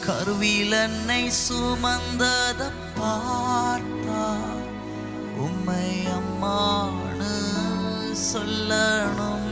கருவில் என்னை சுமந்தத பார்த்தா உம்மை அம்மானு சொல்லணும்.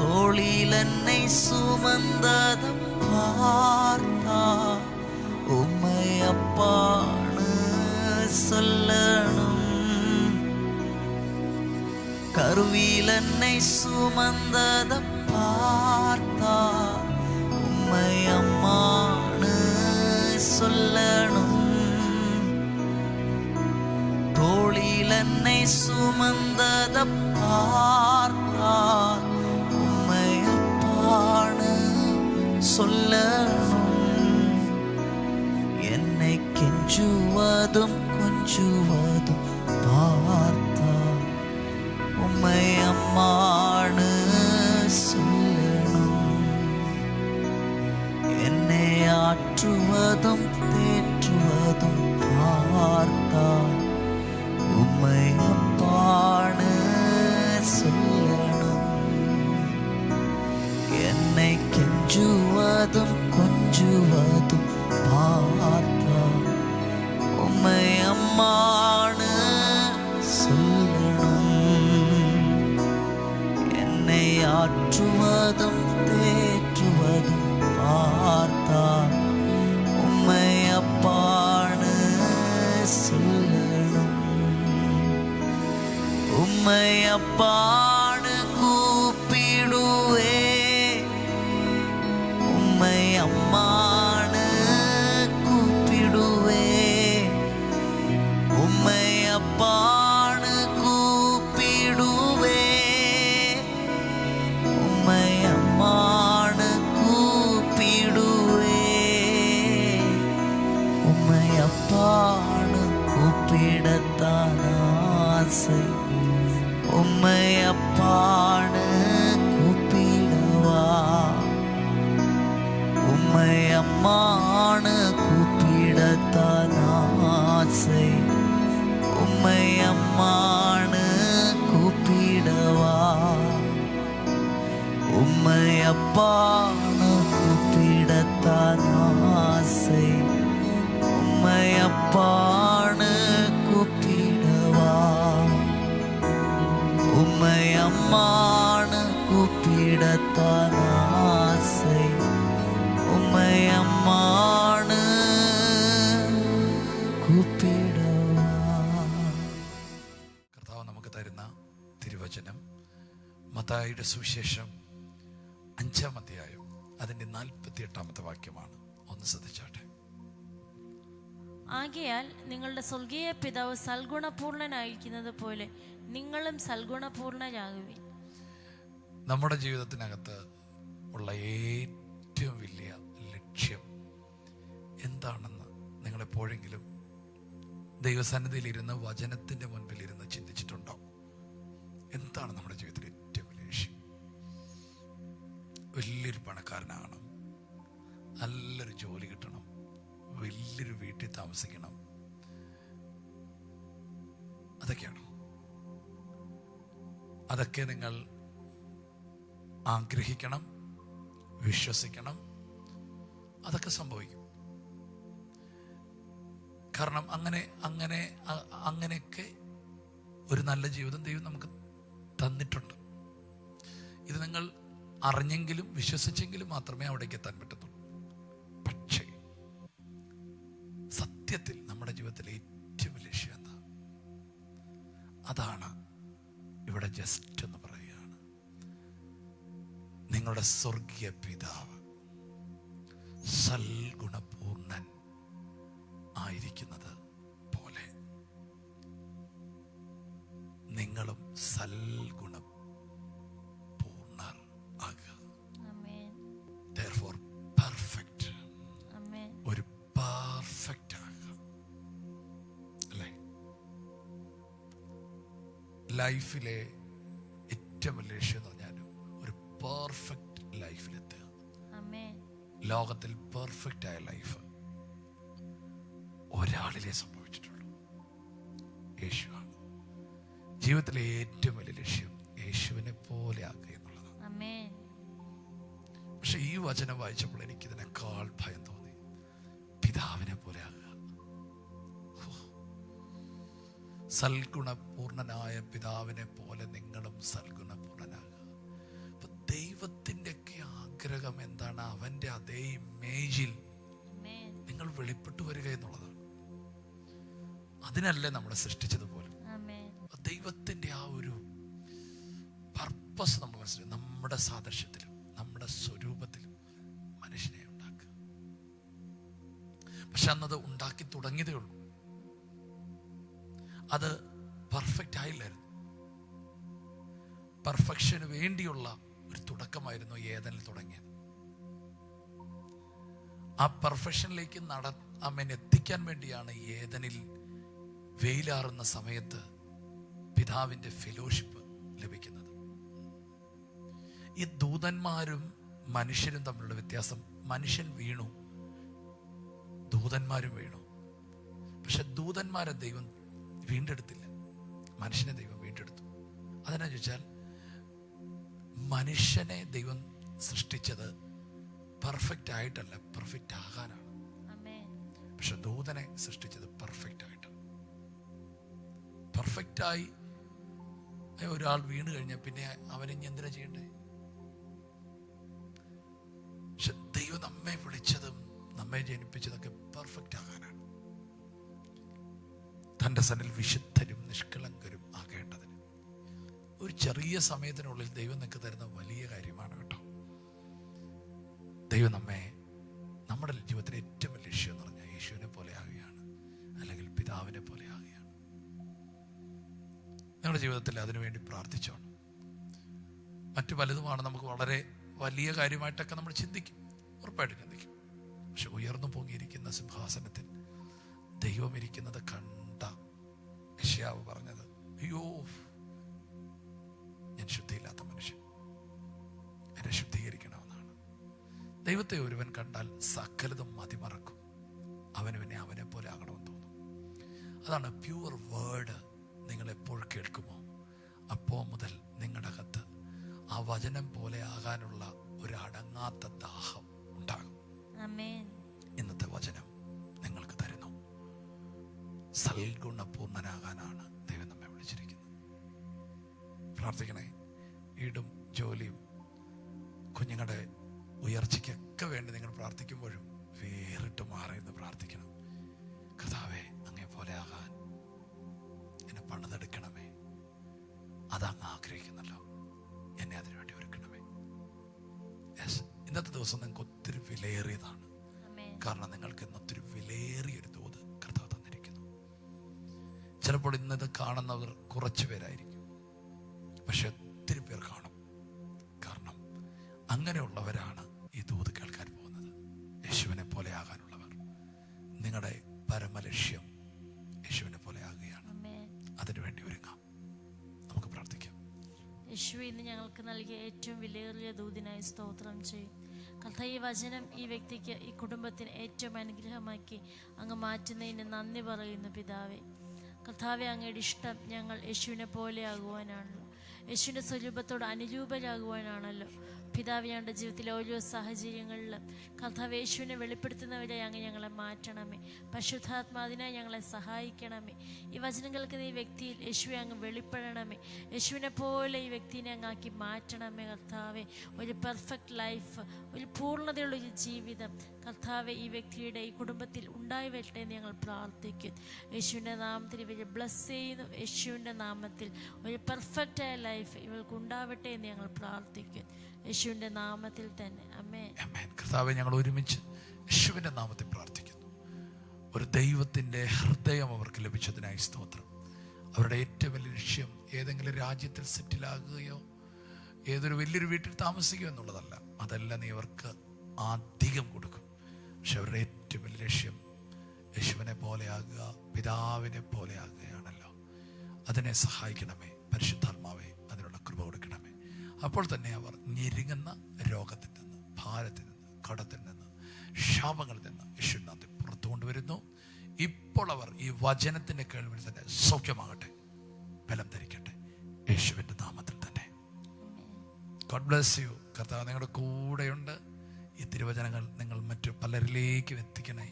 தோளில் என்னை சுமந்தத பார்த்தா உம்மை அப்பானு சொல்லணும். கருவில் என்னை சுமந்தத பார்த்தா உம்மை அம்மானு சொல்லணும். தோளில் என்னை சுமந்தத பார்த்தா உம்மை அப்பானு சொல்லணும். என்னை கெஞ்சுவதும் கொஞ்சுவதும் பார்த்தா உம்மை அம்மானு சொல்லணும். என்னை ஆற்றுவதும் தேற்றுவதும் பார்த்தா உம்மை அப்பானு சொல்லணும். என்னை கெஞ்சுவதும் கொஞ்சுவதும் பார்த்தா உம்மை அம்மானு சொல்லணும். என்னை ஆற்றுவதும் தேற்றுவதும் பார்த்தா உம்மை அப்பானு சொல்லணும். உம்மை அப்பானு கூப்பிடுவே உம்மை அம்மானு கூப்பிடுவே. உம்மை அப்பானு கூப்பிடுவே உம்மை அம்மானு கூப்பிடுவே. உம்மை அப்பானு கூப்பிடத்தான் ஆசை உம்மை அப்பானு கூப்பிடவா. உம்மை அம்மானு கூப்பிடத்தான் ஆசை உம்மை அம்மானு கூப்பிடவா. உம்மை அப்பானு கூப்பிடத்தான் ஆசை உம்மை அப்பானு கூப்பிடவா. உம்மை அம்மானு கூப்பிடத்தான் ஆசை உம்மை அம்மானு കൂപ്പിടവാ. കർത്താവ് നമുക്ക് തരുന്ന തിരുവചനം മത്തായിയുടെ സുവിശേഷം 5-ാം അധ്യായം അതിൻ്റെ 48-ാമത്തെ വാക്യമാണ്. ഒന്ന് ശ്രദ്ധിച്ചാട്ടെ. ആകയാൽ നിങ്ങളുടെ സ്വർഗീയ പിതാവ് സൽഗുണപൂർണനായിരിക്കുന്നത് പോലെ നിങ്ങളും സൽഗുണപൂർണരാകുവിൻ. നമ്മുടെ ജീവിതത്തിനകത്ത് ഉള്ള ഏറ്റവും വലിയ ലക്ഷ്യം എന്താണെന്ന് നിങ്ങളെപ്പോഴെങ്കിലും ദൈവസന്നിധിയിലിരുന്ന് വചനത്തിൻ്റെ മുൻപിലിരുന്ന് ചിന്തിച്ചിട്ടുണ്ടോ? എന്താണ് നമ്മുടെ ജീവിതത്തിൽ ഏറ്റവും വലിയ ലക്ഷ്യം? വലിയൊരു പണക്കാരനാകണം, നല്ലൊരു ജോലി കിട്ടണം, വലിയൊരു വീട്ടിൽ താമസിക്കണം, അതൊക്കെയാണോ? അതൊക്കെ നിങ്ങൾ ആഗ്രഹിക്കണം, വിശ്വസിക്കണം, അതൊക്കെ സംഭവിക്കും. കാരണം അങ്ങനെയൊക്കെ ഒരു നല്ല ജീവിതം ദൈവം നമുക്ക് തന്നിട്ടുണ്ട്. ഇത് നിങ്ങൾ അറിഞ്ഞെങ്കിലും വിശ്വസിച്ചെങ്കിലും മാത്രമേ അവിടേക്ക് എത്താൻ പറ്റത്തുള്ളൂ. പക്ഷേ സത്യത്തിൽ നമ്മുടെ ജീവിതത്തിലെ ഏറ്റവും ലക്ഷ്യം എന്താ? അതാണ് ഇവിടെ ജസ്റ്റ് എന്ന് പറയുകയാണ്. നിങ്ങളുടെ സ്വർഗീയ പിതാവ് സൽഗുണപൂർണൻ ആയിരിക്കുന്നത് പോലെ നിങ്ങളും സൽഗുണപൂർണർ ആകുക. Therefore perfect. ഒരു പെർഫെക്റ്റ് ആകുക. അല്ലേ? ലൈഫിലെ ഏറ്റവും വലിയ ലക്ഷ്യം എന്ന് പറഞ്ഞാൽ ഒരു പെർഫെക്റ്റ് ലൈഫിലെത്തുക. ലോകത്തിൽ പെർഫെക്റ്റ് ആയ ലൈഫ് ഒരാളിലേ സംഭവിച്ചിട്ടുള്ളൂ, യേശുവാണ്. ജീവിതത്തിലെ ഏറ്റവും വലിയ ലക്ഷ്യം യേശുവിനെ പോലെ ആക്കുക എന്നുള്ളതാണ്. പക്ഷെ പക്ഷെ ഈ വചനം വായിച്ചപ്പോൾ എനിക്കിതിനേക്കാൾ ഭയം തോന്നി. പിതാവിനെ പോലെ ആകുക. സൽഗുണപൂർണനായ പിതാവിനെ പോലെ നിങ്ങളും സൽഗുണപൂർണനാകുക. അപ്പൊ ദൈവത്തിൻ്റെ ഒക്കെ ആഗ്രഹം എന്താണ്? അവന്റെ അതേ ഇമേജിൽ നിങ്ങൾ വെളിപ്പെട്ടു വരിക എന്നുള്ളതാണ്. അതിനല്ലേ നമ്മളെ സൃഷ്ടിച്ചതുപോലെ. ദൈവത്തിന്റെ ആ ഒരു പർപ്പസ് നമ്മൾ മനസ്സിലാക്കി. നമ്മുടെ സാദൃശ്യത്തിലും നമ്മുടെ സ്വരൂപത്തിലും മനുഷ്യനെ ഉണ്ടാക്കുക. പക്ഷെ അന്നത് ഉണ്ടാക്കി തുടങ്ങിയതേ ഉള്ളൂ. അത് പെർഫെക്റ്റ് ആയില്ലായിരുന്നു. പെർഫെക്ഷന് വേണ്ടിയുള്ള ഒരു തുടക്കമായിരുന്നു ഏദനിൽ തുടങ്ങിയത്. ആ പെർഫെക്ഷനിലേക്ക് എത്തിക്കാൻ വേണ്ടിയാണ് ഏദനിൽ വെയിലാറുന്ന സമയത്ത് പിതാവിന്റെ ഫെലോഷിപ്പ് ലഭിക്കുന്നത്. ഈ ദൂതന്മാരും മനുഷ്യരും തമ്മിലുള്ള വ്യത്യാസം, മനുഷ്യൻ വീണു, ദൂതന്മാരും വീണു. പക്ഷെ ദൂതന്മാരെ ദൈവം വീണ്ടെടുത്തില്ല, മനുഷ്യനെ ദൈവം വീണ്ടെടുത്തു. അതെന്നാ ചോദിച്ചാൽ, മനുഷ്യനെ ദൈവം സൃഷ്ടിച്ചത് പെർഫെക്റ്റ് ആയിട്ടല്ല, പെർഫെക്റ്റ് ആകാനാണ്. പക്ഷെ ദൂതനെ സൃഷ്ടിച്ചത് പെർഫെക്റ്റ് ആയിട്ടാണ്. പെർഫെക്റ്റായി ഒരാൾ വീണ് കഴിഞ്ഞാൽ പിന്നെ അവനെ എന്തിനാ ചെയ്യണ്ടേ? പക്ഷെ ദൈവം നമ്മെ വിളിച്ചതും നമ്മെ ജനിപ്പിച്ചതൊക്കെ പെർഫെക്റ്റ് ആകാനാണ്. തൻ്റെ സന്നിൽ വിശുദ്ധരും നിഷ്കളങ്കരും ആകേണ്ടതിന്. ഒരു ചെറിയ സമയത്തിനുള്ളിൽ ദൈവം നിങ്ങൾക്ക് തരുന്ന വലിയ കാര്യമാണ് കേട്ടോ. ദൈവം നമ്മെ നമ്മുടെ ജീവിതത്തിലെ ഏറ്റവും വലിയ ലക്ഷ്യം എന്ന് പറഞ്ഞാൽ യേശുവിനെ പോലെ ആകുകയാണ്, അല്ലെങ്കിൽ പിതാവിനെ പോലെ ആകുകയാണ്. നിങ്ങളുടെ ജീവിതത്തിൽ അതിനുവേണ്ടി പ്രാർത്ഥിച്ചോണം. മറ്റു പലതുമാണ് നമുക്ക് വളരെ വലിയ കാര്യമായിട്ടൊക്കെ നമ്മൾ ചിന്തിക്കും, ഉറപ്പായിട്ട് ചിന്തിക്കും. പക്ഷെ ഉയർന്നു പൊങ്ങിയിരിക്കുന്ന സിംഹാസനത്തിൽ ദൈവം ഇരിക്കുന്നത് കണ്ട യെശയ്യാവ് പറഞ്ഞത്, അയ്യോ ഞാൻ ശുദ്ധിയില്ലാത്ത മനുഷ്യൻ, എന്നെ ശുദ്ധീകരിക്കണമെന്നാണ്. ദൈവത്തെ ഒരുവൻ കണ്ടാൽ സകലതും മതിമറക്കും, അവനെ അവനെ പോലെ ആകണമെന്ന് തോന്നും. അതാണ് പ്യുവർ വേർഡ്. നിങ്ങൾ എപ്പോൾ കേൾക്കുമോ അപ്പോൾ മുതൽ നിങ്ങളുടെ അകത്ത് ആ വചനം പോലെ ആകാനുള്ള ഒരു അടങ്ങാത്ത ദാഹം ഉണ്ടാകും. ഇന്നത്തെ വചനം നിങ്ങൾക്ക് തരുന്നു. സൽഗുണപൂർണനാകാനാണ് ദൈവം നമ്മെ വിളിച്ചിരിക്കുന്നത്. പ്രാർത്ഥിക്കണേ. വീടും ജോലിയും കുഞ്ഞുങ്ങളുടെ ഉയർച്ചയ്ക്കൊക്കെ വേണ്ടി നിങ്ങൾ പ്രാർത്ഥിക്കുമ്പോഴും വേറിട്ട് മാറിയെന്ന് പ്രാർത്ഥിക്കണം. കർത്താവേ, അങ്ങേ പോലെ ആകാൻ എന്നെ പണിതെടുക്കണമേ. അതങ്ങ് ആഗ്രഹിക്കുന്നല്ലോ, എന്നെ അതിനുവേണ്ടി ഒരുക്കണമേ. ഇന്നത്തെ ദിവസം നിങ്ങൾക്ക് ഒത്തിരി വിലയേറിയതാണ്. കാരണം നിങ്ങൾക്ക് ഇന്ന് ഒത്തിരി വിലയേറിയൊരു തോത് കർത്താവ് തന്നിരിക്കുന്നു. ചിലപ്പോൾ ഇന്നത് കാണുന്നവർ കുറച്ചു പേരായിരിക്കും, പക്ഷെ ഒത്തിരി പേർ കാണും. കാരണം അങ്ങനെയുള്ളവരാണ് ഈ ദൂത് കേൾക്കാൻ പോകുന്നത്. യേശുവിനെ പോലെ ആകാനുള്ളവർ. നിങ്ങളുടെ പരമലക്ഷ്യം യേശുവിനെ പോലെ ആകുകയാണ്. അതിനുവേണ്ടി ഒരുങ്ങാം. നമുക്ക് പ്രാർത്ഥിക്കാം. യേശു ഇന്ന് ഞങ്ങൾക്ക് നൽകിയ ഏറ്റവും വിലയേറിയ ദൂതിനായി സ്തോത്രം ചെയ്യും. കർത്താവേ, ഈ വചനം ഈ വ്യക്തിക്ക്, ഈ കുടുംബത്തിന് ഏറ്റവും അനുഗ്രഹമാക്കി അങ്ങ് മാറ്റുന്നതിന് നന്ദി പറയുന്നു പിതാവേ. കർത്താവേ, അങ്ങയുടെ ഇഷ്ടം ഞങ്ങൾ യേശുവിനെ പോലെ ആകുവാനാണല്ലോ, യേശുവിൻ്റെ സ്വരൂപത്തോട് അനുരൂപരാകുവാനാണല്ലോ. പിതാവേ, ഞങ്ങളുടെ ജീവിതത്തിലെ ഓരോ സാഹചര്യങ്ങളിലും കർത്താവ് യേശുവിനെ വെളിപ്പെടുത്തുന്നവരെ അങ്ങ് ഞങ്ങളെ മാറ്റണമേ. പരിശുദ്ധാത്മാവിനായി ഞങ്ങളെ സഹായിക്കണമേ. ഈ വചനം കേൾക്കുന്ന ഈ വ്യക്തിയിൽ യേശുവെ അങ്ങ് വെളിപ്പെടണമേ. യേശുവിനെ പോലെ ഈ വ്യക്തിനെ അങ്ങാക്കി മാറ്റണമേ കർത്താവെ. ഒരു പെർഫെക്റ്റ് ലൈഫ്, ഒരു പൂർണ്ണതയുള്ളൊരു ജീവിതം കർത്താവെ ഈ വ്യക്തിയുടെ, ഈ കുടുംബത്തിൽ ഉണ്ടായി വരട്ടെ എന്ന് ഞങ്ങൾ പ്രാർത്ഥിക്കും. യേശുവിൻ്റെ നാമത്തിൽ ഇവരെ ബ്ലസ് ചെയ്യുന്നു. യേശുവിൻ്റെ നാമത്തിൽ ഒരു പെർഫെക്റ്റായ ലൈഫ് ഇവൾക്ക് ഉണ്ടാവട്ടെ എന്ന് ഞങ്ങൾ പ്രാർത്ഥിക്കും. യേശുവിൻ്റെ നാമത്തിൽ തന്നെ ആമേൻ. കർത്താവേ, ഞങ്ങൾ ഒരുമിച്ച് യേശുവിൻ്റെ നാമത്തിൽ പ്രാർത്ഥിക്കുന്നു. ഒരു ദൈവത്തിൻ്റെ ഹൃദയം അവർക്ക് ലഭിച്ചതിനായി സ്തോത്രം. അവരുടെ ഏറ്റവും വലിയ ലക്ഷ്യം ഏതെങ്കിലും രാജ്യത്തിൽ സെറ്റിലാകുകയോ ഏതൊരു വലിയൊരു വീട്ടിൽ താമസിക്കുകയോ എന്നുള്ളതല്ല. അതെല്ലാം നീ അവർക്ക് അധികം കൊടുക്കും. പക്ഷെ അവരുടെ ഏറ്റവും വലിയ ലക്ഷ്യം യേശുവിനെ പോലെ ആകുക, പിതാവിനെ പോലെ ആകുകയാണല്ലോ. അതിനെ സഹായിക്കണമേ പരിശുദ്ധാത്മാവേ, അതിനുള്ള കൃപ കൊടുക്കണമേ. അപ്പോൾ തന്നെ അവർ ഞെരുങ്ങുന്ന രോഗത്തിൽ നിന്ന്, ഭാരത്തിൽ നിന്ന്, കടത്തിൽ നിന്ന്, ശാപങ്ങളിൽ നിന്ന് യേശുവിനാമത്തിൽ പുറത്തു കൊണ്ടുവരുന്നു. ഇപ്പോൾ അവർ ഈ വചനത്തിൻ്റെ കേൾവിൽ തന്നെ സൗഖ്യമാകട്ടെ, ബലം ധരിക്കട്ടെ, യേശുവിൻ്റെ നാമത്തിൽ തന്നെ. God bless you. കർത്താവ് നിങ്ങളുടെ കൂടെയുണ്ട്. ഈ തിരുവചനങ്ങൾ നിങ്ങൾ മറ്റു പലരിലേക്കും എത്തിക്കണേ.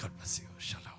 God bless you. Shalom.